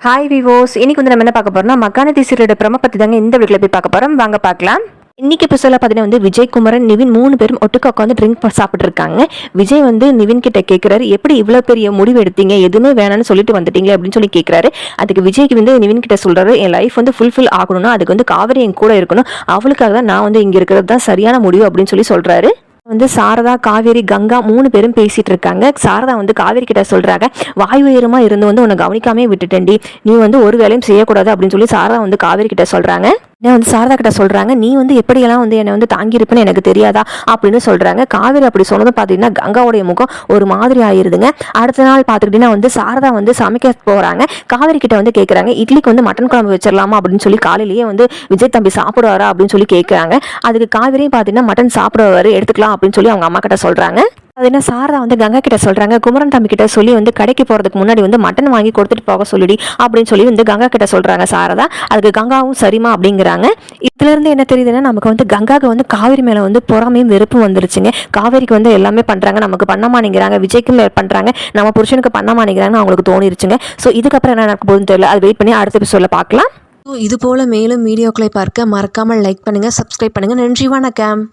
Hi விவோஸ், இன்னைக்கு வந்து நம்ம என்ன பார்க்க போறோம்னா மகாநதி சீரியலோட ப்ரோமோ பத்தி தாங்க இந்த வீடியோல போய் பார்க்க போறோம். வாங்க பார்க்கலாம். இன்னைக்கு எபிசோட்ல பார்த்தீங்கன்னா வந்து விஜய், குமரன், நிவின் 3 பேரும் ஒட்டுக்க உட்காந்து ட்ரிங்க் சாப்பிட்டு இருக்காங்க. விஜய் வந்து நிவின் கிட்ட கேட்கிறாரு, எப்படி இவ்வளவு பெரிய முடிவு எடுத்தீங்க, எதுவுமே வேணாம்னு சொல்லிட்டு வந்துட்டீங்களே அப்படின்னு சொல்லி கேட்கிறாரு. அதுக்கு விஜய்க்கு வந்து நிவின் கிட்ட சொல்றாரு, என் லைஃப் வந்து ஃபுல்ஃபில் ஆகணும்னா அதுக்கு வந்து காவேரி என் கூட இருக்கணும், அவளுக்காக தான் நான் வந்து இங்க இருக்கிறது தான் சரியான முடிவு அப்படின்னு சொல்லி சொல்றாரு. வந்து சாரதா, காவேரி, கங்கா 3 பேரும் பேசிட்டு இருக்காங்க. சாரதா வந்து காவேரி கிட்ட சொல்றாங்க, வாய் உயரமா இருந்து வந்து உன்னை கவனிக்காமே விட்டுட்டேன்டி, நீ வந்து ஒரு வேலையும் செய்யக்கூடாது அப்படின்னு சொல்லி சாரதா வந்து காவேரி கிட்ட சொல்றாங்க. வந்து சாரதா கிட்ட சொல்றாங்க, நீ வந்து எப்படியெல்லாம் வந்து என்னை வந்து தாங்கி இருப்பேன்னு எனக்கு தெரியாதா அப்படின்னு சொல்றாங்க. காவேரி அப்படி சொன்னதும் பாத்தீங்கன்னா கங்காவுடைய முகம் ஒரு மாதிரி ஆயிருதுங்க. அடுத்த நாள் பாத்துக்கிட்டீங்கன்னா வந்து சாரதா வந்து சமைக்க போறாங்க. காவேரி கிட்ட வந்து கேட்கறாங்க, இட்லிக்கு வந்து மட்டன் குழம்பு வச்சிடலாமா அப்படின்னு சொல்லி காலையிலேயே வந்து விஜய் தம்பி சாப்பிடுவாரா அப்படின்னு சொல்லி கேட்கறாங்க. அதுக்கு காவேரியும் பாத்தீங்கன்னா மட்டன் சாப்பிடுவாரு, எடுத்துக்கலாம் அப்படின்னு சொல்லி அவங்க அம்மா கிட்ட சொல்றாங்க. அது என்ன சாரதா வந்து கங்கா கிட்ட சொல்றாங்க, குமரன் தம்பி கிட்ட சொல்லி வந்து கடைக்கு போறதுக்கு முன்னாடி வந்து மட்டன் வாங்கி கொடுத்துட்டு போக சொல்லிடி அப்படின்னு சொல்லி வந்து கங்கா கிட்ட சொல்றாங்க சாரதா. அதுக்கு கங்காவும் சரிமா அப்படிங்கிறாங்க. இதுல இருந்து என்ன தெரியுதுன்னா, நமக்கு வந்து கங்காவுக்கு வந்து காவேரி மேல வந்து பொறாமையும் வெறுப்பும் வந்துருச்சுங்க. காவேரிக்கு வந்து எல்லாமே பண்றாங்க, நமக்கு பண்ண மாட்டேங்கிறாங்க, விஜய்க்கும் பண்றாங்க, நம்ம புருஷனுக்கு பண்ண மாட்டேங்கிறாங்கன்னு அவங்களுக்கு தோணிருச்சுங்க. ஸோ இதுக்கப்புறம் என்ன நடக்க போகுதுன்னு தெரியல, அது வெயிட் பண்ணி அடுத்த எபிசோட்ல பார்க்கலாம். இது போல மேலும் வீடியோக்களை பார்க்க மறக்காமல் லைக் பண்ணுங்க, சப்ஸ்கிரைப் பண்ணுங்க. நன்றி, வணக்கம்.